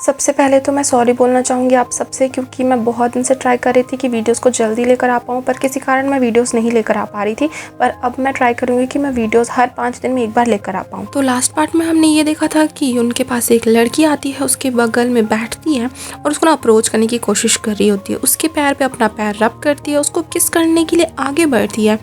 सबसे पहले तो मैं सॉरी बोलना चाहूँगी आप सबसे, क्योंकि मैं बहुत दिन से ट्राई कर रही थी कि वीडियोस को जल्दी लेकर आ पाऊँ, पर किसी कारण मैं वीडियोस नहीं लेकर आ पा रही थी। पर अब मैं ट्राई करूँगी कि मैं वीडियोस हर 5 दिन में एक बार लेकर आ पाऊँ। तो लास्ट पार्ट में हमने ये देखा था कि उनके पास एक लड़की आती है, उसके बगल में बैठती है और उसको ना अप्रोच करने की कोशिश कर रही होती है, उसके पैर पर अपना पैर रब करती है, उसको किस करने के लिए आगे बढ़ती है।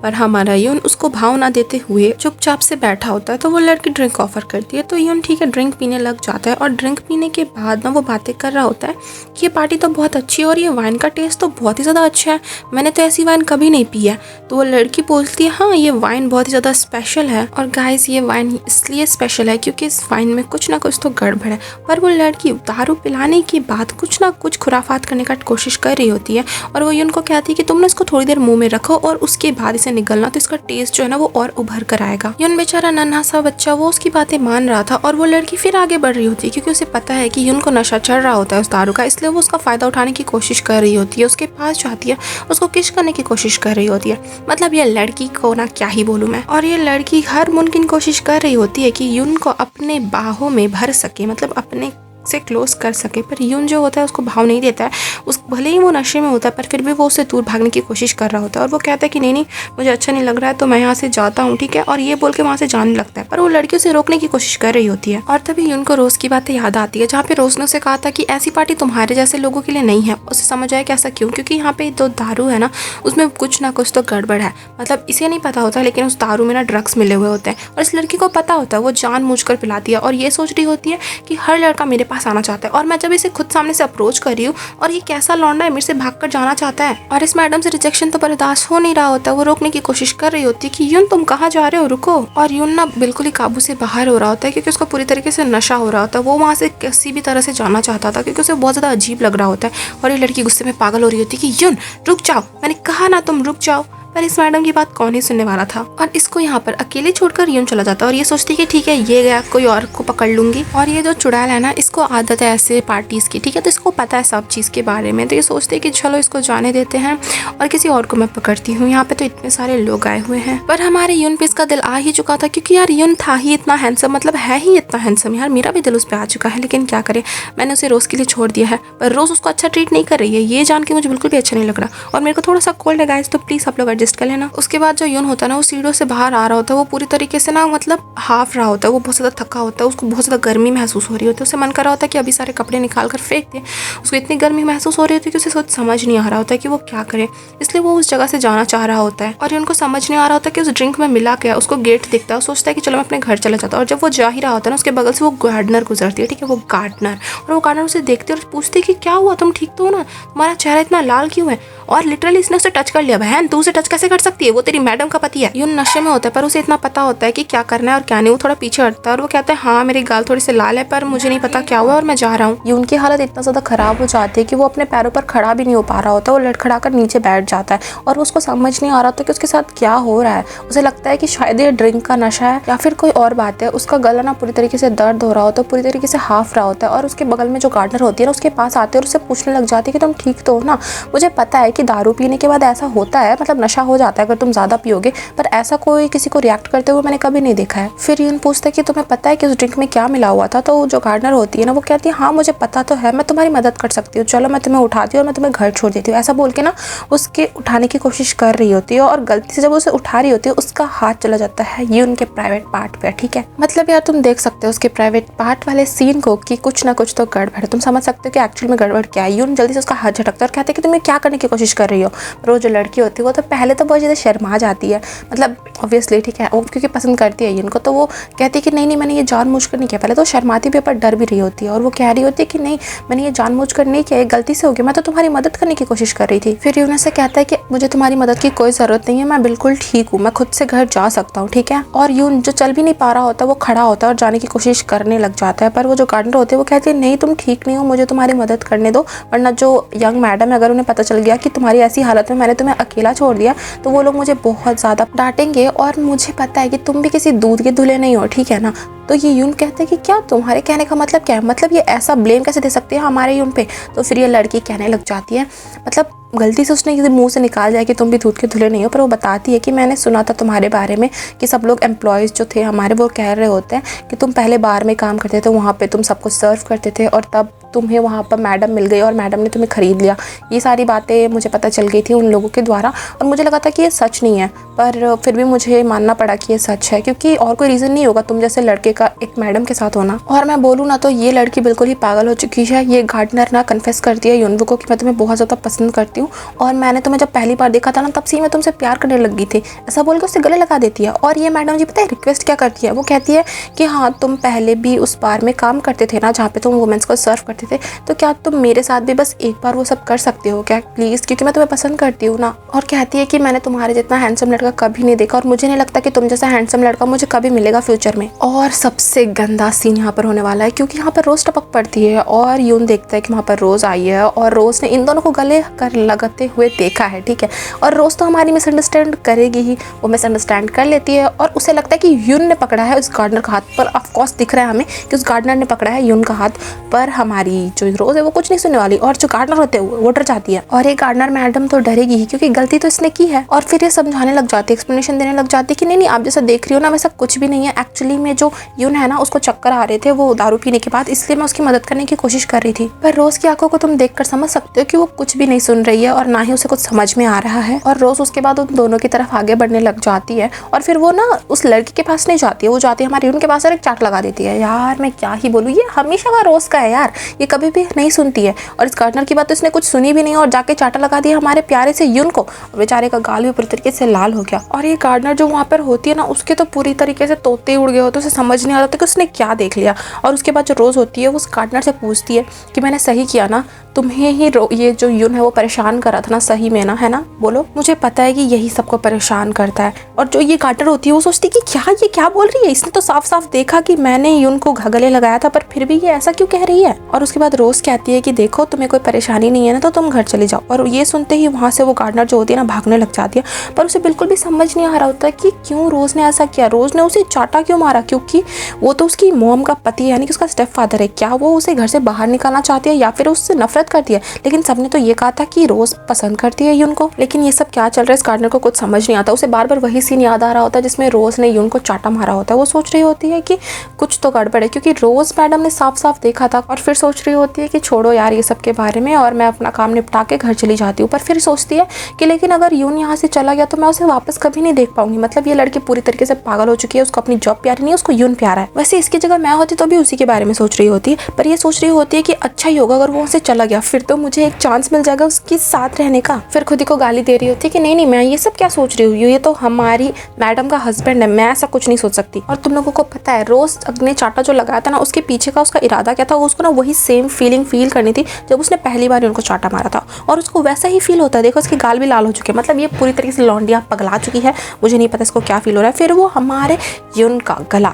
पर हमारा यून उसको भाव ना देते हुए चुपचाप से बैठा होता है। तो वो लड़की ड्रिंक ऑफर करती है, तो यून ठीक है ड्रिंक पीने लग जाता है और ड्रिंक पीने के बाद ना वो बातें कर रहा होता है कि ये पार्टी तो बहुत अच्छी है और ये वाइन का टेस्ट तो बहुत ही ज़्यादा अच्छा है, मैंने तो ऐसी वाइन कभी नहीं पी है। तो वो लड़की बोलती है हाँ ये वाइन बहुत ही ज़्यादा स्पेशल है, और गाइस ये वाइन इसलिए स्पेशल है क्योंकि इस वाइन में कुछ ना कुछ तो गड़बड़ है। पर वो लड़की दारू पिलाने के बाद कुछ ना कुछ खुराफात करने का कोशिश कर रही होती है, और वो यून को कहती है कि तुम ना इसको थोड़ी देर मुंह में रखो और उसके बाद इसे निगलना, तो इसका टेस्ट जो है ना वो और उभर कर आएगा। यून बेचारा नन्हा सा बच्चा वो उसकी बातें मान रहा था, और वो लड़की फिर आगे बढ़ रही होती है क्योंकि उसे पता है कि यून को नशा चढ़ रहा होता है उस दारू का, इसलिए वो उसका फायदा उठाने की कोशिश कर रही होती है, उसके पास जाती है, उसको किस करने की कोशिश कर रही होती है। मतलब ये लड़की को ना क्या ही बोलूं मैं। और ये लड़की हर मुमकिन कोशिश कर रही होती है कि यून को अपने बाहों में भर सके, मतलब अपने से क्लोज कर सके, पर यून जो होता है उसको भाव नहीं देता है। उस भले ही वो नशे में होता है पर फिर भी वो उससे दूर भागने की कोशिश कर रहा होता है, और वो कहता है कि नहीं मुझे अच्छा नहीं लग रहा है तो मैं यहाँ से जाता हूँ, ठीक है, और ये बोल के वहाँ से जाने लगता है। पर वो लड़की उसे रोकने की कोशिश कर रही होती है, और तभी यून को रोज की बातें याद आती है जहाँ पे रोज ने उसे कहा था कि ऐसी पार्टी तुम्हारे जैसे लोगों के लिए नहीं है। उसे समझ आया कि ऐसा क्यों, क्योंकि यहाँ पे जो दारू है ना उसमें कुछ ना कुछ तो गड़बड़ है। मतलब इसे नहीं पता होता लेकिन उस दारू में ना ड्रग्स मिले हुए होते हैं, और इस लड़की को पता होता है, वो जानबूझकर पिलाती है और ये सोच रही होती है कि हर लड़का मेरे पास आना चाहता है, और मैं जब इसे खुद सामने से अप्रोच कर रही हूँ और ये कैसा लौंडा है मेरे से भागकर जाना चाहता है, और इस मैडम से रिजेक्शन तो बर्दाश्त हो नहीं रहा होता है। वो रोकने की कोशिश कर रही होती है कि यून तुम कहाँ जा रहे हो, रुको। और यून ना बिल्कुल ही काबू से बाहर हो रहा होता है क्योंकि उसको पूरी तरीके से नशा हो रहा होता है। वो वहाँ से किसी भी तरह से जाना चाहता था क्योंकि उसे बहुत ज़्यादा अजीब लग रहा होता है, और ये लड़की गुस्से में पागल हो रही होती है कि यून रुक जाओ, मैंने कहा ना तुम रुक जाओ। पर इस मैडम की बात कौन ही सुनने वाला था, और इसको यहाँ पर अकेले छोड़कर यून चला जाता है, और ये सोचती है कि ठीक है ये गया, कोई और को पकड़ लूंगी। और ये जो चुड़ैल है ना इसको आदत है ऐसे पार्टीज की, ठीक है, तो इसको पता है सब चीज़ के बारे में, तो ये सोचती है कि चलो इसको जाने देते हैं और किसी और को मैं पकड़ती हूँ। यहाँ पे तो इतने सारे लोग आए हुए हैं, पर हमारे यून पे इसका दिल आ ही चुका था क्योंकि यार यून था ही इतना हैंडसम, मतलब है ही इतना हैंडसम, यार मेरा भी दिल उस पर आ चुका है। लेकिन क्या करे, मैंने उसे रोज के लिए छोड़ दिया है, पर रोज उसको अच्छा ट्रीट नहीं कर रही है, ये जान के मुझे बिल्कुल भी अच्छा नहीं लग रहा, और मेरे को थोड़ा सा कोल्ड है गाइस, तो प्लीज आप लोग एडजस्ट कर लेना। उसके बाद जो यून होता है ना वो सीढ़ियों से बाहर आ रहा होता है, वो पूरी तरीके से ना मतलब हाफ रहा होता है, वो बहुत ज़्यादा थका होता है, उसको बहुत ज़्यादा गर्मी महसूस हो रही होती है, उसे मन कर रहा होता है कि अभी सारे कपड़े निकाल कर फेंक दे। उसको इतनी गर्मी महसूस हो रही होती है कि उसे सोच समझ नहीं आ रहा होता है कि वो क्या करे, इसलिए वो उस जगह से जाना चाह रहा होता है। और उनको समझ नहीं आ रहा होता कि उस ड्रिंक में मिला क्या। उसको गेट दिखता है, सोचता है कि चलो मैं अपने घर चला जाता हूँ, और जब वो जा ही रहा होता है ना उसके बगल से वो गार्डनर गुजरती है, ठीक है, वो गार्डनर, और वो गार्डनर उसे देखते और पूछती है कि क्या हुआ, तुम ठीक तो हो ना, तुम्हारा चेहरा इतना लाल क्यों है। और लिटरली इसने उसे टच कर लिया। बहन तू उसे टच कैसे कर सकती है, वो तेरी मैडम का पति है। यून नशे में होता है पर उसे इतना पता होता है कि क्या करना है और क्या नहीं। वो थोड़ा पीछे हटता है और वो कहता है हाँ मेरी गाल थोड़ी सी लाल है पर मुझे नहीं पता क्या हुआ और मैं जा रहा हूँ। यून की हालत इतना ज्यादा खराब हो जाती है कि वो अपने पैरों पर खड़ा भी नहीं हो पा रहा होता, वो लड़खड़ा कर नीचे बैठ जाता है, और उसको समझ नहीं आ रहा था कि उसके साथ क्या हो रहा है। उसे लगता है कि शायद ये ड्रिंक का नशा है या फिर कोई और बात है। उसका गला ना पूरी तरीके से दर्द हो रहा होता है, पूरी तरीके से हाफ रहा होता है, और उसके बगल में जो गार्डनर होती है ना उसके पास आते हैं और उससे पूछने लग जाती है कि तुम ठीक तो हो ना। मुझे पता है कि दारू पीने के बाद ऐसा होता है, मतलब नशा हो जाता है अगर तुम ज्यादा पियोगे, पर ऐसा कोई किसी को रिएक्ट करते हुए मैंने कभी नहीं देखा है। फिर यून पूछता है कि तुम्हें पता है कि उस ड्रिंक में क्या मिला हुआ था। तो जो गार्डनर होती है ना वो कहती है हाँ मुझे पता तो है, मैं तुम्हारी मदद कर सकती हूँ, चलो मैं तुम्हें उठाती हूँ और मैं तुम्हें घर छोड़ देती हूँ। ऐसा बोल के ना उसके उठाने की कोशिश कर रही होती है, और गलती से जब उसे उठा रही होती है उसका हाथ चला जाता है यून के प्राइवेट पार्ट पे, ठीक है। मतलब यार तुम देख सकते हो उसके प्राइवेट पार्ट वाले सीन को कि कुछ ना कुछ तो गड़बड़ है। तुम समझ सकते हो कि एक्चुअल में गड़बड़ क्या है। यून जल्दी से उसका हाथ झटकता है और कहते हैं कि तुम क्या करने की कोशिश कर रही हो। पर वो जो लड़की होती है वो तो पहले तो बहुत ज़्यादा शर्मा जाती है, मतलब ऑब्वियसली, ठीक है, वो क्योंकि पसंद करती है इनको, तो वो कहती है कि नहीं मैंने ये जानबूझकर नहीं किया। पहले तो शर्माती भी पर डर भी रही होती है, और वो कह रही होती है कि नहीं मैंने ये जानबूझकर नहीं किया, गलती से हो गया, मैं तो तुम्हारी मदद करने की कोशिश कर रही थी। फिर यून से कहता है कि मुझे तुम्हारी मदद की कोई ज़रूरत नहीं है, मैं बिल्कुल ठीक हूँ, मैं खुद से घर जा सकता हूँ, ठीक है। और यून जो चल भी नहीं पा रहा होता वो खड़ा होता है और जाने की कोशिश करने लग जाता है, पर वो जो गार्डनर होते हैं वो कहते हैं नहीं तुम ठीक नहीं हो, मुझे तुम्हारी मदद करने दो, वरना जो यंग मैडम है अगर उन्हें पता चल गया कि तुम्हारी ऐसी हालत में मैंने तुम्हें अकेला छोड़ दिया तो वो लोग मुझे बहुत ज़्यादा डांटेंगे, और मुझे पता है कि तुम भी किसी दूध के दूल्हे नहीं हो, ठीक है ना। तो ये यून कहते हैं कि क्या तुम्हारे कहने का मतलब क्या है, मतलब ये ऐसा ब्लेम कैसे दे सकते हैं हमारे यून पे। तो फिर ये लड़की कहने लग जाती है, मतलब गलती से उसने मुंह से निकाल दिया कि तुम भी दूध के धुले नहीं हो, पर वो बताती है कि मैंने सुना था तुम्हारे बारे में कि सब लोग एम्प्लॉयज़ जो थे हमारे वो कह रहे होते हैं कि तुम पहले बार में काम करते थे, वहाँ पे तुम सबको सर्व करते थे और तब तुम्हें वहाँ पर मैडम मिल गई और मैडम ने तुम्हें ख़रीद लिया। ये सारी बातें मुझे पता चल गई थी उन लोगों के द्वारा और मुझे लगा था कि ये सच नहीं है, पर फिर भी मुझे मानना पड़ा कि ये सच है, क्योंकि और कोई रीज़न नहीं होगा तुम जैसे लड़के का एक मैडम के साथ होना। और मैं बोलूँ ना तो ये लड़की बिल्कुल ही पागल हो चुकी है। ये गार्डनर ना कन्फेस करती है यूनवू को कि मैं तुम्हें बहुत ज़्यादा पसंद करती हूँ और मैंने तुम्हें जब पहली बार देखा था ना तब से मैं तुमसे प्यार करने लगी थी, ऐसा बोल के उससे गले लगा देती है। और ये मैडम जी पता है रिक्वेस्ट क्या करती है, वो कहती है कि हाँ तुम पहले भी उस बार में काम करते थे ना जहाँ पे तुम वुमेन्स को सर्व करते थे, तो क्या तुम मेरे साथ भी बस एक बार वो सब कर सकते हो क्या प्लीज़, क्योंकि मैं तुम्हें पसंद करती हूँ ना। और कहती है कि मैंने तुम्हारे जितना हैंडसम लड़का कभी नहीं देखा और मुझे नहीं लगता कि तुम जैसा हैंडसम लड़का मुझे कभी मिलेगा फ्यूचर में। और सबसे गंदा सीन यहाँ पर होने वाला है, क्योंकि यहाँ पर रोज़ टपक पड़ती है और यून देखता है कि वहाँ पर रोज़ आई है और रोज़ ने इन दोनों को गले कर लगाते हुए देखा है, ठीक है। और रोज़ तो हमारी मिसअंडरस्टैंड करेगी ही, वो मिसअंडरस्टैंड कर लेती है और उसे लगता है कि यून ने पकड़ा है उस गार्डनर का हाथ, पर ऑफकोर्स दिख रहा है हमें कि उस गार्डनर ने पकड़ा है यून का हाथ। पर हमारी जो रोज़ है वो कुछ नहीं सुनने वाली और जो गार्डनर होते हैं वो डर जाती है। और ये गार्डनर मैडम तो डरेगी ही क्योंकि गलती तो इसने की है। और फिर ये समझाने लग जाती है, एक्सप्लेनेशन देने लग जाती है कि नहीं आप जैसा देख रही हो ना वैसा कुछ भी नहीं है। एक्चुअली में जो यून है ना उसको चक्कर आ रहे थे वो दारू पीने के बाद, इसलिए मैं उसकी मदद करने की कोशिश कर रही थी। पर रोज़ की आंखों को तुम देखकर समझ सकते हो कि वो कुछ भी नहीं सुन रही है और ना ही उसे कुछ समझ में आ रहा है। और रोज़ उसके बाद उन दोनों की तरफ आगे बढ़ने लग जाती है और फिर वो ना उस लड़की के पास नहीं जाती है, वो जाती है हमारी यून के पास और एक चाट लगा देती है। यार मैं क्या ही बोलूँ, ये हमेशा का रोज़ का है यार, ये कभी भी नहीं सुनती है। और इस गार्डनर की बात तो इसने कुछ सुनी भी नहीं और जाके चाटा लगा दिया हमारे प्यारे से यून को और बेचारे का गाल भी पूरी तरीके से लाल हो गया। और ये गार्डनर जो वहाँ पर होती है ना उसके तो पूरी तरीके से तोते उड़ गए होते, उसे समझ नहीं आता था कि उसने क्या देख लिया। और उसके बाद जो रोज़ होती है वो उस गार्डनर से पूछती है कि मैंने सही किया ना, तुम्हें ही ये जो यून है वो परेशान कर रहा था ना सही में ना, है ना, बोलो। मुझे पता है कि यही सबको परेशान करता है। और जो ये गार्डनर होती है वो सोचती है कि ये क्या बोल रही है, इसने तो साफ साफ देखा कि मैंने यून को गले लगाया था पर फिर भी ये ऐसा क्यों कह रही है। और उसके बाद रोज़ कहती है कि देखो तुम्हें कोई परेशानी नहीं है ना तो तुम घर चले जाओ। और ये सुनते ही वहाँ से वो गार्डनर जो होती है ना भागने लग जाती है। पर उसे बिल्कुल भी समझ नहीं आ रहा होता कि क्यों रोज़ ने ऐसा किया, रोज़ ने उसे चाटा क्यों मारा, क्योंकि वो तो उसकी मॉम का पति यानी कि उसका स्टेप फादर है। क्या वो उसे घर से बाहर निकालना चाहती है या फिर उससे नफरत करती है। लेकिन सबने तो ये कहा था कि रोज़ पसंद करती है यून को। लेकिन ये सब क्या चल रहा है इस गार्डनर को कुछ समझ नहीं आता। उसे बार बार वही सीन याद आ रहा होता है जिसमें रोज़ ने यून को चाटा मारा होता है। वो सोच रही होती है कि कुछ तो गड़बड़ है क्योंकि रोज़ मैडम ने साफ साफ देखा था। और फिर सोच रही होती है कि छोड़ो यार ये सब के बारे में और मैं अपना काम निपटा के घर चली जाती हूँ। पर फिर सोचती है कि लेकिन अगर यून यहाँ से चला गया तो मैं उसे वापस कभी नहीं देख पाऊंगी। मतलब ये लड़की पूरी तरीके से पागल हो चुकी है, उसको अपनी जॉब प्यारी नहीं है, उसको यून प्यारा है। वैसे इसकी जगह मैं होती तो भी उसी के बारे में सोच रही होती है। पर ये सोच रही होती है कि अच्छा ही होगा अगर वो उनसे चला गया, फिर तो मुझे एक चांस मिल जाएगा उसके साथ रहने का। फिर खुद ही को गाली दे रही होती है कि नहीं मैं ये सब क्या सोच रही हूँ, ये तो हमारी मैडम का हस्बैंड है, मैं ऐसा कुछ नहीं सोच सकती। और तुम लोगों को पता है रोज़ अपने चाटा जो लगाया था ना उसके पीछे का उसका इरादा क्या था, उसको ना वही सेम फीलिंग फील करनी थी जब उसने पहली बार उनको चाटा मारा था और उसको वैसा ही फील होता है। देखो उसके गाल भी लाल हो चुके हैं, मतलब ये पूरी तरीके से लौंडिया पगला चुकी है। मुझे नहीं पता इसको क्या फील हो रहा है। फिर वो हमारे यून का गला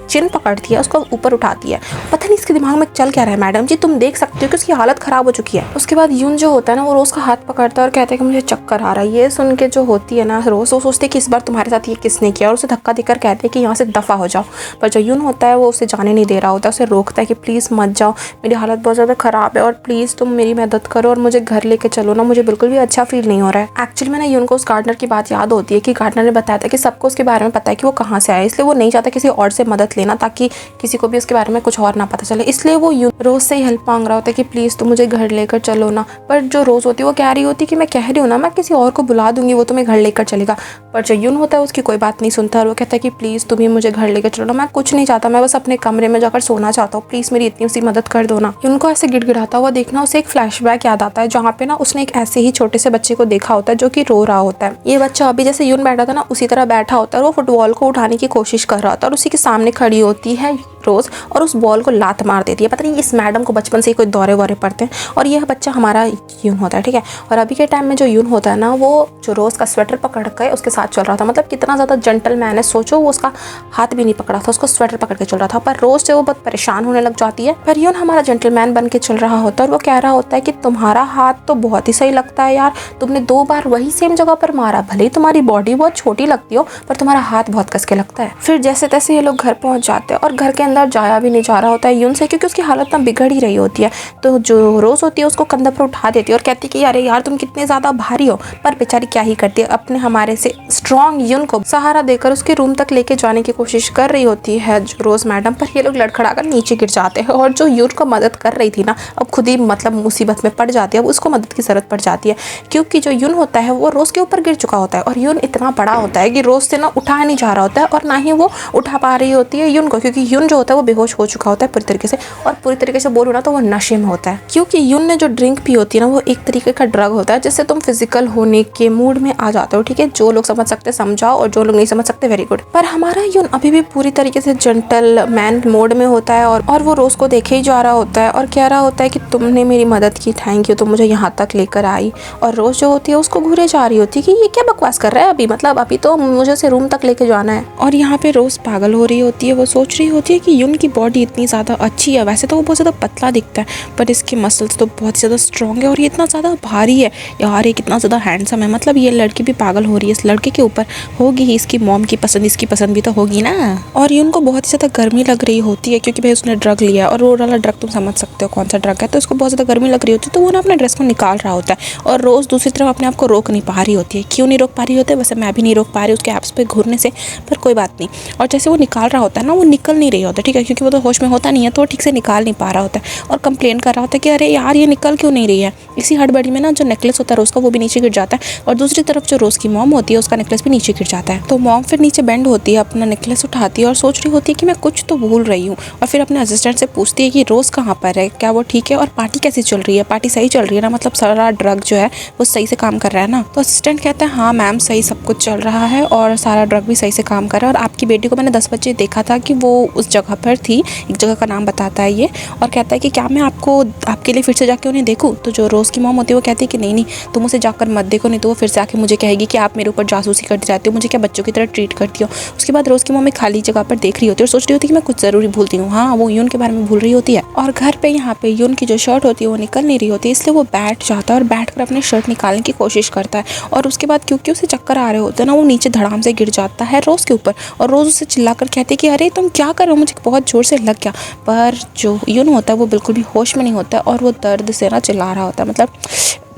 चिन पकड़ती है, उसको ऊपर उठाती है। पता नहीं इसके दिमाग में चल क्या रहा है। मैडम जी तुम देख सकते हो कि उसकी हालत खराब हो चुकी है। उसके बाद यून जो होता है ना वो रोज़ का हाथ पकड़ता है और कहता है कि मुझे चक्कर आ रहा है। ये सुन के जो होती है ना रोज़ वो सोचती है कि इस बार तुम्हारे साथ ये किसने किया और उसे धक्का देकर कहते हैं कि यहाँ से दफ़ा हो जाओ। पर जो यून होता है वो उसे जाने नहीं दे रहा होता, उसे रोकता है कि प्लीज़ मत जाओ, मेरी हालत बहुत ज़्यादा ख़राब है और प्लीज़ तुम मेरी मदद करो और मुझे घर लेके चलो ना, मुझे बिल्कुल भी अच्छा फील नहीं हो रहा है। एक्चुअली मैंने यून को उस गार्डनर की बात याद होती है कि गार्डनर ने बताया था कि सबको उसके बारे में पता है कि वो कहाँ से आया, इसलिए वो नहीं चाहता किसी और से मदद लेना ताकि किसी को भी उसके बारे में कुछ और ना पता चले। इसलिए वो रोज़ से ही हेल्प मांग रहा होता है कि प्लीज़ तुम मुझे घर लेकर चलो ना। पर जो रोज़ होती है वो कह रही होती है कि मैं कह रही हूँ ना मैं किसी और को बुला दूंगी, वो तुम्हें घर लेकर चलेगा। पर जो यून होता है उसकी कोई बात नहीं सुनता और वो कहता है कि प्लीज़ तुम ही मुझे घर लेकर चलो ना, मैं कुछ नहीं चाहता, मैं बस अपने कमरे में जाकर सोना चाहता हूँ, प्लीज़ मेरी इतनी सी मदद कर दो ना। यून को ऐसे गिड़गिड़ाता हुआ देखना उसे एक फ्लैशबैक याद आता है जहाँ पे ना उसने एक ऐसे ही छोटे से बच्चे को देखा होता है जो कि रो रहा होता है। ये बच्चा अभी जैसे यून बैठा था ना उसी तरह बैठा होता है और वो फुटबॉल को उठाने की कोशिश कर रहा होता है और उसी के सामने खड़ी होती है रोज़ और उस बॉल को लात मार देती है। पता नहीं इस मैडम को बचपन से ही कोई दौरे वौरे पड़ते हैं। और यह बच्चा हमारा यून होता है, ठीक है। और अभी के टाइम में जो यून होता है ना, वो जो रोज़ का स्वेटर पकड़ के उसके साथ चल रहा था। मतलब कितना ज़्यादा जेंटलमैन है, सोचो वो उसका हाथ भी नहीं पकड़ा था, उसको स्वेटर पकड़ के चल रहा था। पर रोज़ से वो बहुत परेशान होने लग जाती है। पर यून हमारा जेंटलमैन बन के चल रहा होता है और वो कह रहा होता है कि तुम्हारा हाथ तो बहुत ही सही लगता है यार, तुमने 2 बार वही सेम जगह पर मारा, भले ही तुम्हारी बॉडी बहुत छोटी लगती हो पर तुम्हारा हाथ बहुत कस के लगता है। फिर जैसे तैसे ये लोग घर पहुंच जाते हैं और घर के अंदर जाया भी नहीं जा रहा होता है यून से, क्योंकि उसकी हालत ना बिगड़ ही रही होती है। तो जो रोज़ होती है उसको कंधे पर उठा देती है और कहती है कि अरे यार तुम कितने ज़्यादा भारी हो। पर बेचारी क्या ही करती है, अपने हमारे से स्ट्रॉन्ग यून को सहारा देकर उसके रूम तक लेके जाने की कोशिश कर रही होती है जो रोज़ मैडम। पर ये लोग लड़खड़ा कर नीचे गिर जाते हैं और जो यून को मदद कर रही थी ना, अब खुद ही मतलब मुसीबत में पड़ जाती है। अब उसको मदद की ज़रूरत पड़ जाती है, क्योंकि जो यून होता है वो रोज़ के ऊपर गिर चुका होता है और यून इतना बड़ा होता है कि रोज़ से ना उठा नहीं जा रहा होता है और ना ही वो उठा पा रही होती है यून को, क्योंकि यून जो होता है वो बेहोश हो चुका होता है पूरी तरीके से। और पूरी तरीके से बोलूँ ना तो वो नशे में होता है, क्योंकि यून ने जो ड्रिंक पी होती है ना वो एक तरीके का ड्रग होता है जिससे तुम फिजिकल होने के मूड में आ जाते हो, ठीक है। जो लोग समझ सकते समझाओ और जो लोग नहीं समझ सकते वेरी गुड। पर हमारा यून अभी भी पूरी तरीके से जेंटल मैन मोड में होता है और वो रोज़ को देखे ही जा रहा होता है और कह रहा होता है कि तुमने मेरी मदद की, थैंक यू, तुम मुझे यहाँ तक लेकर आई। और रोज़ जो होती है उसको घूरे जा रही होती है कि ये क्या बकवास कर रहा है अभी, मतलब अभी तो मुझे से रूम तक लेके जाना है। और यहाँ पे रोज़ पागल हो रही होती है, वो सोच रही होती है कि यून की बॉडी इतनी ज़्यादा अच्छी है, वैसे तो वो बहुत ज़्यादा पतला दिखता है पर इसके मसल्स तो बहुत ज़्यादा स्ट्रॉन्ग है और ये इतना ज़्यादा भारी है यार, ये कितना ज़्यादा हैंडसम है। मतलब ये लड़की भी पागल हो रही है इस लड़के के ऊपर, होगी ही इसकी मॉम की पसंद, इसकी पसंद भी तो होगी ना। और यून को बहुत ही ज़्यादा गर्मी लग रही होती है क्योंकि भाई उसने ड्रग लिया और वो वाला ड्रग तुम समझ सकते हो कौन सा ड्रग है। तो उसको बहुत ज़्यादा गर्मी लग रही होती है तो वो ना अपने ड्रेस को निकाल रहा होता है और रोज़ दूसरी तरफ अपने आप को रोक नहीं पा रही होती है। क्यों नहीं रोक पा रही होती है, वैसे मैं भी नहीं रोक पा रही उसके ऐप्स पे घूरने से, पर कोई बात नहीं। और जैसे वो निकाल रहा होता है ना, वो निकल नहीं रही होता, ठीक है, क्योंकि वो तो होश में होता नहीं है तो ठीक से निकाल नहीं पा रहा होता है और कंप्लेन कर रहा होता है कि अरे यार ये निकल क्यों नहीं रही है। इसी हड़बड़ी में ना जो नेकलेस होता है रोज़ का वो भी नीचे गिर जाता है और दूसरी तरफ जो रोज़ की मॉम होती है उसका नेकलेस भी नीचे गिर जाता है। तो मॉम फिर नीचे बेंड होती है, अपना नेकलेस उठाती है और सोच रही होती है कि मैं कुछ तो भूल रही हूँ। और फिर अपने असिस्टेंट से पूछती है कि रोज़ कहाँ पर है, क्या वो ठीक है और पार्टी कैसी चल रही है, पार्टी सही चल रही है ना, मतलब सारा ड्रग जो है वो सही से काम कर रहा है ना। तो असिस्टेंट कहता है हाँ मैम सही सब कुछ चल रहा है और सारा ड्रग भी सही से काम कर रहा है और आपकी बेटी को मैंने 10 बजे देखा था कि वो उस जगह पर थी, एक जगह का नाम बताता है ये और कहता है कि क्या मैं आपके लिए फिर से जाके उन्हें देखूँ। तो जो रोज़ की मॉम होती है वो कहती है कि नहीं तुम उसे जाकर मत देखो, नहीं तो वो फिर से आके मुझे कहेगी कि आप मेरे ऊपर जासूसी करती रहती हो, मुझे क्या बच्चों की तरह ट्रीट करती हो। उसके बाद रोज़ की मॉम एक खाली जगह पर देख रही होती है और सोच रही होती है कि मैं कुछ ज़रूरी भूलती हूँ। हाँ वो यून के बारे में भूल रही होती है और घर पे यहाँ पे यून की जो शर्ट होती है वो निकल नहीं रही होती, इसलिए वो बैठ जाता है और बैठ कर अपनी शर्ट निकालने की कोशिश करता है। और उसके बाद क्योंकि उसे चक्कर आ रहे होते हैं ना, वो नीचे धड़ाम से गिर जाता है रोज़ के ऊपर और रोज़ उसे चिल्लाकर कहती है कि अरे तुम क्या कर रहे हो, मुझे बहुत ज़ोर से लग गया। पर जो यून होता है वो बिल्कुल भी होश में नहीं होता और वो दर्द से ना चिल्ला रहा होता है,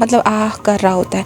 मतलब आह कर रहा होता है।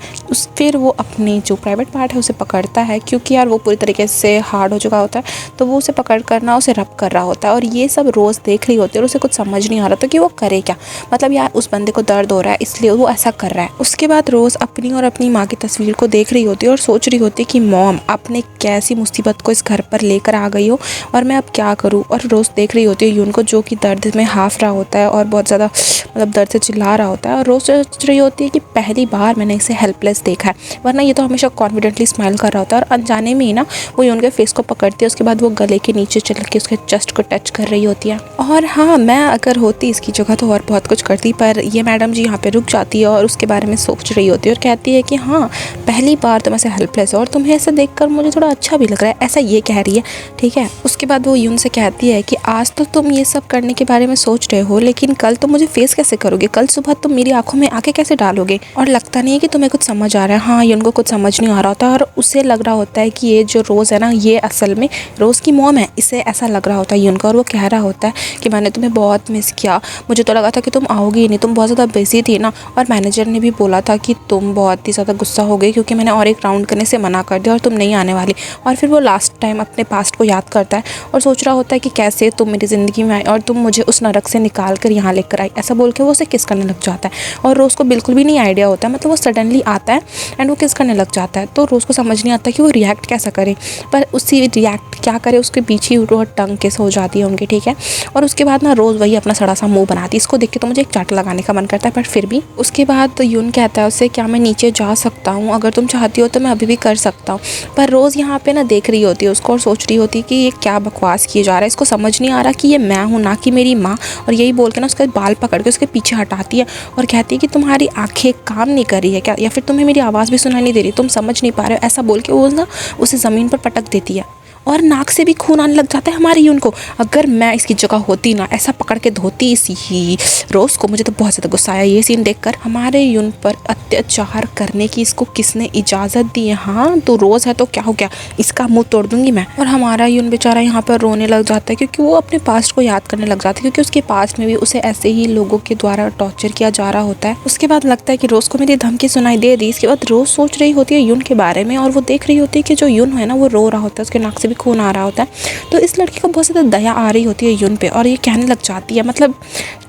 फिर वो अपनी जो प्राइवेट पार्ट है उसे पकड़ता है, क्योंकि यार वो पूरी तरीके से हार्ड हो चुका होता है तो वो उसे पकड़ कर ना उसे रब कर रहा होता है। और ये सब रोज़ देख रही होती है और उसे कुछ समझ नहीं आ रहा था कि वो करे क्या, मतलब यार उस बंदे को दर्द हो रहा है इसलिए वो ऐसा कर रहा है। उसके बाद रोज़ अपनी और अपनी माँ की तस्वीर को देख रही होती है और सोच रही होती है कि मॉम आपने कैसी मुसीबत को इस घर पर लेकर आ गई हो और मैं अब क्या करूँ। और रोज़ देख रही होती है यून को जो कि दर्द में हाफ रहा होता है और बहुत ज़्यादा मतलब दर्द से चिल्ला रहा होता है और रोज़ सोच रही होती है कि पहली बार मैंने इसे हेल्पलेस देखा है, वरना ये तो हमेशा कॉन्फिडेंटली स्माइल कर रहा होता है। और अनजाने में ही ना वो यून के फेस को पकड़ती है, उसके बाद वो गले के नीचे चल के उसके चेस्ट को टच कर रही होती है। और हाँ मैं अगर होती इसकी जगह तो और बहुत कुछ करती, पर ये मैडम जी यहाँ पे रुक जाती है और उसके बारे में सोच रही होती है और कहती है कि हाँ पहली बार तुम ऐसे हेल्पलेस हो और तुम्हें ऐसे देखकर मुझे थोड़ा अच्छा भी लग रहा है, ऐसा ये कह रही है, ठीक है। उसके बाद वो यून से कहती है कि आज तो तुम ये सब करने के बारे में सोच रहे हो, लेकिन कल तुम मुझे फेस कैसे करोगे, कल सुबह तुम मेरी आंखों में आंखें कैसे डालोगे। और लगता नहीं है कि तुम्हें कुछ समझ आ रहा है। हाँ यून को कुछ समझ नहीं आ रहा होता और उसे लग रहा होता है कि ये जो रोज़ है ना ये असल में रोज़ की मॉम है, इसे ऐसा लग रहा होता है यून का। और वो कह रहा होता है कि मैंने तुम्हें बहुत मिस किया, मुझे तो लगा था कि तुम आओगी ही नहीं, तुम बहुत ज़्यादा बिजी थी ना, और मैनेजर ने भी बोला था कि तुम बहुत ही ज़्यादा गुस्सा हो गई क्योंकि मैंने और एक राउंड करने से मना कर दिया और तुम नहीं आने वाली। और फिर वो लास्ट टाइम अपने पास्ट को याद करता है और सोच रहा होता है कि कैसे तुम मेरी ज़िंदगी में आई और तुम मुझे उस नरक से निकाल कर यहाँ लेकर आई, ऐसा बोल के वो उसे किस करने लग जाता है। और रोज़ को बिल्कुल भी नहीं आइडिया होता है, मतलब वो सडनली आता है एंड वो किस करने लग जाता है। तो रोज़ को समझ नहीं आता कि वो रिएक्ट कैसा करे, पर उसी रिएक्ट क्या करे उसके पीछे वो टंग किस हो जाती है उनकी, ठीक है। और उसके बाद ना रोज़ वही अपना सड़ा सा मुँह बनाती है। इसको देख के तो मुझे एक चाट लगाने का मन करता है, पर फिर भी। उसके बाद यून कहता है उससे, क्या मैं नीचे जा सकता हूँ? अगर तुम चाहती हो तो मैं अभी भी कर सकता हूँ। पर रोज़ यहाँ पे ना देख रही होती है उसको और सोच रही होती है कि ये क्या बकवास किए जा रहा है। इसको समझ नहीं आ रहा कि ये मैं हूँ ना कि मेरी माँ। और यही बोल के ना उसके बाल पकड़ के उसके पीछे हटाती है और कहती है कि तुम्हारी आंखें काम नहीं कर रही है क्या, या फिर तुम्हें मेरी आवाज़ भी सुनाई नहीं दे रही, तुम समझ नहीं पा रहे हो। ऐसा बोल के वो ना उसे ज़मीन पर पटक देती है और नाक से भी खून आने लग जाता है हमारी यून को। अगर मैं इसकी जगह होती ना, ऐसा पकड़ के धोती इसी रोज़ को। मुझे तो बहुत ज़्यादा गुस्सा आया ये सीन देखकर। हमारे यून पर अत्याचार करने की इसको किसने इजाज़त दी है? हाँ तो रोज़ है तो क्या हो गया, इसका मुंह तोड़ दूंगी मैं। और हमारा यून बेचारा यहाँ पर रोने लग जाता है क्योंकि वो अपने पास्ट को याद करने लग जाता है, क्योंकि उसके पास्ट में भी उसे ऐसे ही लोगों के द्वारा टॉर्चर किया जा रहा होता है। उसके बाद लगता है कि रोज़ को मेरी धमकी सुनाई दे दी। इसके बाद रोज़ सोच रही होती है यून के बारे में और वो देख रही होती है कि जो यून है ना वो रो रहा होता है, उसके नाक से भी खून आ रहा होता है। तो इस लड़की को बहुत ज़्यादा दया आ रही होती है यून पे और ये कहने लग जाती है, मतलब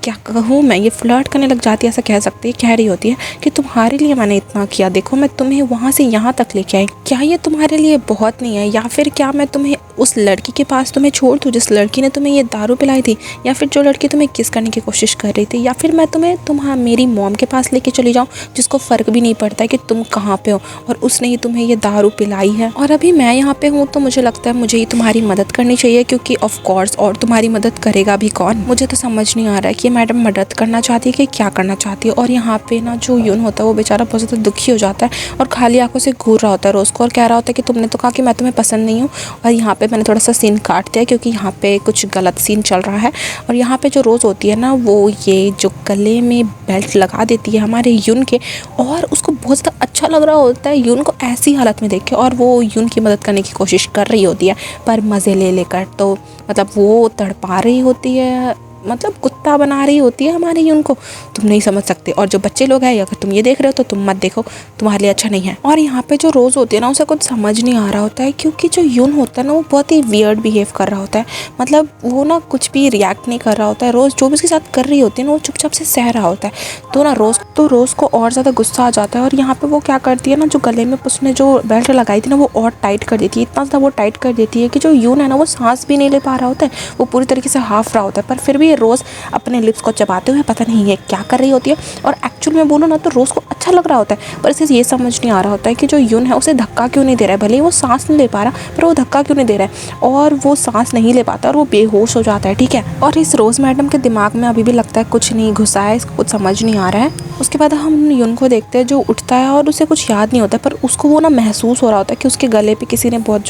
क्या कहूँ मैं, ये फ्लर्ट करने लग जाती है, ऐसा कह सकती है। कह रही होती है कि तुम्हारे लिए मैंने इतना किया, देखो मैं तुम्हें वहाँ से यहाँ तक लेके आई, क्या ये तुम्हारे लिए बहुत नहीं है? या फिर क्या मैं तुम्हें उस लड़की के पास तुम्हें छोड़ दूँ जिस लड़की ने तुम्हें ये दारू पिलाई थी, या फिर जो लड़की तुम्हें किस करने की कोशिश कर रही थी, या फिर मैं तुम्हें मेरी मॉम के पास लेके चली जाऊँ जिसको फ़र्क भी नहीं पड़ता है कि तुम कहाँ पे हो और उसने ही तुम्हें ये दारू पिलाई है। और अभी मैं यहाँ पे हूँ तो मुझे लगता है मुझे ही तुम्हारी मदद करनी चाहिए, क्योंकि ऑफ कोर्स और तुम्हारी मदद करेगा भी कौन? मुझे तो समझ नहीं आ रहा है कि मैडम मदद करना चाहती है कि क्या करना चाहती है। और यहाँ पे ना जो यून होता है वो बेचारा बहुत ज़्यादा दुखी हो जाता है और खाली आंखों से घूर रहा होता है रोज़ को और कह रहा होता है कि तुमने तो कहा कि मैं तुम्हें पसंद नहीं हूँ। और यहाँ पे मैंने थोड़ा सा सीन काट दिया क्योंकि यहाँ पे कुछ गलत सीन चल रहा है। और यहाँ पे जो रोज़ होती है ना वो ये जो गले में बेल्ट लगा देती है हमारे यून के, और उसको बहुत ज़्यादा अच्छा लग रहा होता है यून को ऐसी हालत में देख के, और वो यून की मदद करने की कोशिश कर रही होती है पर मज़े ले लेकर। तो मतलब वो तड़पा रही होती है, मतलब कुत्ता बना रही होती है हमारे यून को, तुम नहीं समझ सकते। और जो बच्चे लोग हैं, अगर तुम ये देख रहे हो तो तुम मत देखो, तुम्हारे लिए अच्छा नहीं है। और यहाँ पे जो रोज़ होती है ना उसे कुछ समझ नहीं आ रहा होता है, क्योंकि जो यून होता है ना वो बहुत ही वियर्ड बिहेव कर रहा होता है, मतलब वो ना कुछ भी रिएक्ट नहीं कर रहा होता है। रोज़ जो भी उसके साथ कर रही होती है ना वो चुपचाप से सह रहा होता है। तो ना रोज़ को और ज़्यादा गुस्सा आ जाता है और यहाँ पे वो क्या करती है ना, जो गले में उसने जो बेल्ट लगाई थी ना वो और टाइट कर देती है। इतना ज़्यादा वो टाइट कर देती है कि जो यून है ना वो सांस भी नहीं ले पा रहा होता है, वो पूरी तरीके से हाफ रहा होता है। पर फिर भी ये रोज़ अपने लिप्स को चबाते हुए पता नहीं है क्या कर रही होती है। और एक्चुअल में बोलो ना तो रोज़ को अच्छा लग रहा होता है, पर इसे ये समझ नहीं आ रहा होता है कि जो यून है उसे धक्का क्यों नहीं दे रहा है। भले ही वो सांस नहीं ले पा रहा पर वो धक्का क्यों नहीं दे रहा है, और वो सांस नहीं ले पाता और वो बेहोश हो जाता है, ठीक है। और इस रोज़ मैडम के दिमाग में अभी भी लगता है कुछ नहीं घुसा है, इसको कुछ समझ नहीं आ रहा है। उसके बाद हम यून को देखते हैं जो उठता है और उसे कुछ याद नहीं होता, पर उसको वो ना महसूस हो रहा होता है कि उसके गले पे किसी ने बहुत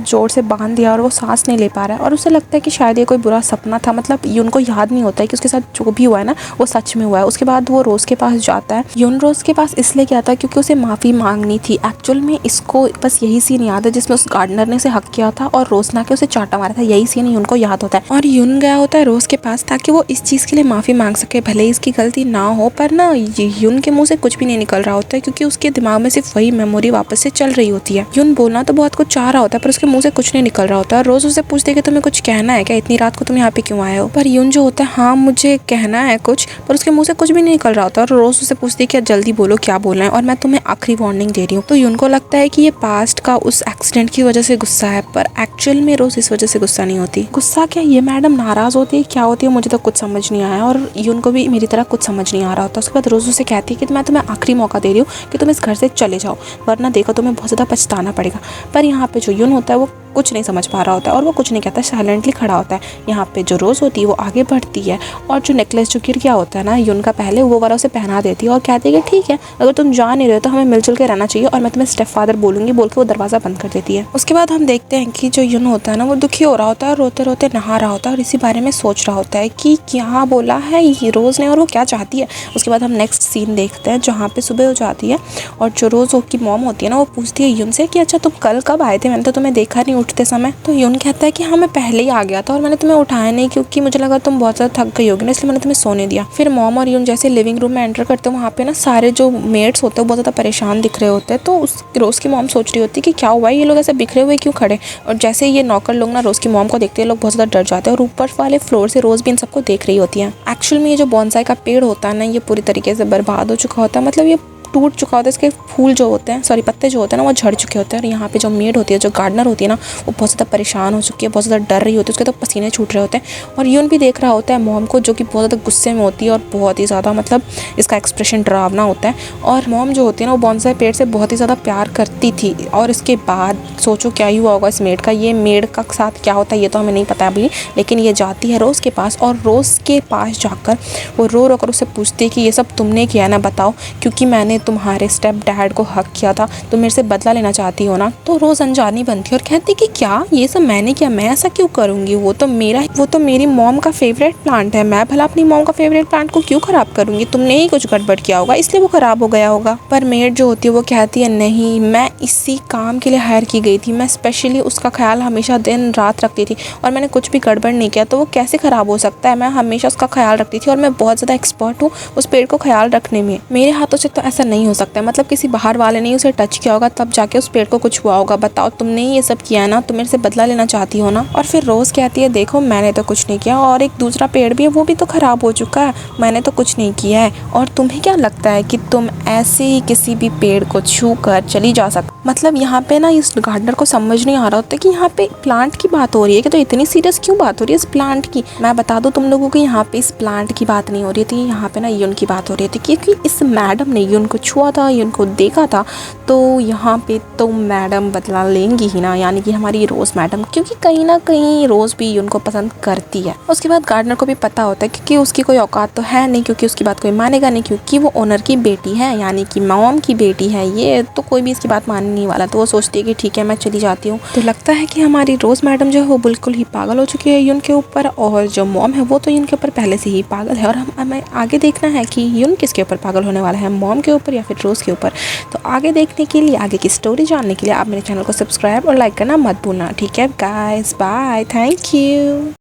ज़ोर से बांध दिया और वो सांस नहीं ले पा रहा है। और उसे लगता है कि शायद ये कोई बुरा सपना था, मतलब यून को याद नहीं होता है कि उसके साथ जो भी हुआ है ना वो सच में हुआ है। उसके बाद वो रोज़ के पास जाता है। यून रोज़ के पास इसलिए गया था क्योंकि उसे माफ़ी मांगनी थी। एक्चुअल में इसको बस यही सीन याद है जिसमें उस गार्डनर ने उसे हक किया था और रोज़ ना के उसे चाटा मारा था, यही सीन यून को याद होता है। और यून गया होता है रोज़ के पास ताकि वो इस चीज़ के लिए माफ़ी मांग सके, भले ही इसकी गलती ना हो। पर ना यून के मुँह से कुछ भी नहीं निकल रहा होता है क्योंकि उसके दिमाग में सिर्फ वही मेमोरी वापस से चल रही होती है। यून बोलना तो बहुत कुछ चाह रहा होता है पर उसके मुँह से कुछ नहीं निकल रहा होता है। रोज़ उसे पूछती है कि तुम्हें कुछ कहना है क्या, इतनी रात को तुम यहाँ पे क्यों आए हो? पर यून जो होता है हाँ मुझे कहना है कुछ, पर उसके मुंह से कुछ भी नहीं निकल रहा होता। और रोज़ उसे पूछती है कि जल्दी बोलो क्या बोलना है और मैं तुम्हें आखिरी वार्निंग दे रही हूँ। तो यून को लगता है कि ये पास्ट का उस एक्सीडेंट की वजह से गुस्सा है, पर एक्चुअल में रोज़ इस वजह से गुस्सा नहीं होती। गुस्सा क्या, ये मैडम नाराज़ होती है, क्या होती है मुझे तो कुछ समझ नहीं आया और यून को भी मेरी तरह कुछ समझ नहीं आ रहा होता। उसके बाद रोज़ उसे कहती है कि मैं तुम्हें आखिरी मौका दे रही हूँ कि तुम इस घर से चले जाओ, वरना देखो तुम्हें बहुत ज़्यादा पछताना पड़ेगा। पर यहाँ पे जो यून होता है वो कुछ नहीं समझ पा रहा होता है और वो कुछ नहीं कहता, साइलेंटली खड़ा होता है। यहाँ पे जो रोज़ होती है वो आगे बढ़ती है और जो नेकलेस जो गिर गया होता है ना यून का पहले, वो वाला उसे पहना देती है और कहती है कि ठीक है अगर तुम जा नहीं रहे तो हमें मिलजुल के रहना चाहिए और मैं तुम्हें स्टेप फादर बोलूँगी, बोल के वो दरवाज़ा बंद कर देती है। उसके बाद हम देखते हैं कि जो यून होता है ना वो दुखी हो रहा होता है, रोते रोते नहा रहा होता है और इसी बारे में सोच रहा होता है कि क्या बोला है ये रोज़ ने और वो क्या चाहती है। उसके बाद हम नेक्स्ट सीन देखते हैं जहाँ पे सुबह हो जाती है और जो रोज़ की मॉम होती है ना वो पूछती है यून से कि अच्छा तुम कल कब आए थे, मैंने तो तुम्हें देखा नहीं, उठते समय। तो यून कहता है कि हाँ मैं पहले ही आ गया था और मैंने तुम्हें उठाया नहीं क्योंकि मुझे लगा तुम बहुत ज़्यादा थक गई होगी ना, इसलिए मैंने तुम्हें सोने दिया। फिर मॉम और यून जैसे लिविंग रूम में एंटर करते हैं, वहाँ पे ना सारे जो मेड्स होते हैं बहुत ज़्यादा परेशान दिख रहे होते हैं। तो उस रोज़ की मॉम सोच रही होती है कि क्या हुआ, ये लोग ऐसे बिखरे हुए क्यों खड़े। और जैसे ये नौकर लोग ना रोज़ की मॉम को देखते हैं, लोग बहुत ज़्यादा डर जाते हैं और ऊपर वाले फ्लोर से रोज़ भी इन सबको देख रही होती है। एक्चुअल में ये जो बॉन्साई का पेड़ होता है ना, ये पूरी तरीके से बर्बाद हो चुका होता है, मतलब ये टूट चुका होता है। इसके फूल जो होते हैं, सॉरी पत्ते जो होते हैं ना, वो झड़ चुके होते हैं। और यहाँ पे जो मेड होती है, जो गार्डनर होती है ना, वो बहुत ज़्यादा परेशान हो चुकी है, बहुत ज़्यादा डर रही होती है, उसके तो पसीने छूट रहे होते हैं। और यून भी देख रहा होता है मॉम को, जो कि बहुत ज़्यादा गुस्से में होती है और बहुत ही ज़्यादा मतलब इसका एक्सप्रेशन डरावना होता है। और मॉम जो होती है ना, वो बॉन्साई पेड़ से बहुत ही ज़्यादा प्यार करती थी। और इसके बाद सोचो क्या ही हुआ होगा इस मेड का। ये मेड का साथ क्या होता है ये तो हमें नहीं पता अभी, लेकिन ये जाती है रोज़ के पास और रोज़ के पास जाकर वो रो रो कर उससे पूछती है कि ये सब तुमने किया ना, बताओ, क्योंकि मैंने तुम्हारे स्टेप डैड को हक किया था, तुम मेरे से बदला लेना चाहती हो ना। तो रोज़ अनजानी बनती है और कहती कि क्या ये सब मैंने किया, मैं ऐसा क्यों करूँगी, वो तो मेरी मॉम का फेवरेट प्लांट है, मैं भला अपनी मॉम का फेवरेट प्लांट को क्यों ख़राब करूँगी, तुमने ही कुछ गड़बड़ किया होगा इसलिए वो ख़राब हो गया होगा। पर मेड जो होती है वो कहती है नहीं, मैं इसी काम के लिए हायर की गई थी, मैं स्पेशली उसका ख्याल हमेशा दिन रात रखती थी और मैंने कुछ भी गड़बड़ नहीं किया, तो वो कैसे ख़राब हो सकता है। मैं हमेशा उसका ख्याल रखती थी और मैं बहुत ज़्यादा एक्सपर्ट हूँ उस पेड़ को ख्याल रखने में, मेरे हाथों से तो ऐसा नहीं हो सकता। मतलब किसी बाहर वाले ने उसे टच किया होगा तब जाके उस पेड़ को कुछ हुआ होगा। बताओ, तुमने ही ये सब किया ना, तुम मेरे से बदला लेना चाहती हो ना। और फिर रोज़ कहती है देखो मैंने तो कुछ नहीं किया और एक दूसरा पेड़ भी है वो भी तो ख़राब हो चुका है, मैंने तो कुछ नहीं किया है। और तुम्हें क्या लगता है कि तुम ऐसे ही किसी भी पेड़ को छू कर चली जा सकती। मतलब यहाँ पे ना इस गार्डनर को समझ नहीं आ रहा होता कि यहाँ पे प्लांट की बात हो रही है कि तो इतनी सीरियस क्यों बात हो रही है इस प्लांट की। मैं बता दूँ तुम लोगों को, यहाँ पे इस प्लांट की बात नहीं हो रही थी, यहाँ पे ना यून की बात हो रही थी, क्योंकि इस मैडम ने यून को छुआ था, यून को देखा था। तो यहाँ पे तो मैडम बदला लेंगी ही ना, यानी कि हमारी रोज़ मैडम, क्योंकि कहीं ना कहीं रोज़ भी यून को पसंद करती है। उसके बाद गार्डनर को भी पता होता है क्योंकि उसकी कोई औकात तो है नहीं, क्योंकि उसकी बात कोई मानेगा नहीं, क्योंकि वो ओनर की बेटी है, यानी कि मॉम की बेटी है, ये तो कोई भी इसकी बात मानने नहीं वाला। तो वो सोचती है कि ठीक है मैं चली जाती हूँ। तो लगता है कि हमारी रोज़ मैडम जो है वो बिल्कुल ही पागल हो चुकी है यून के ऊपर, और जो मॉम है वो तो यून के ऊपर पहले से ही पागल है। और हमें आगे देखना है कि यून किसके ऊपर पागल होने वाला है, मॉम के ऊपर या फिर रोज़ के ऊपर। तो आगे देखने के लिए, आगे की स्टोरी जानने के लिए आप मेरे चैनल को सब्सक्राइब और लाइक करना मत भूलना। ठीक है गाइस, बाय, थैंक यू।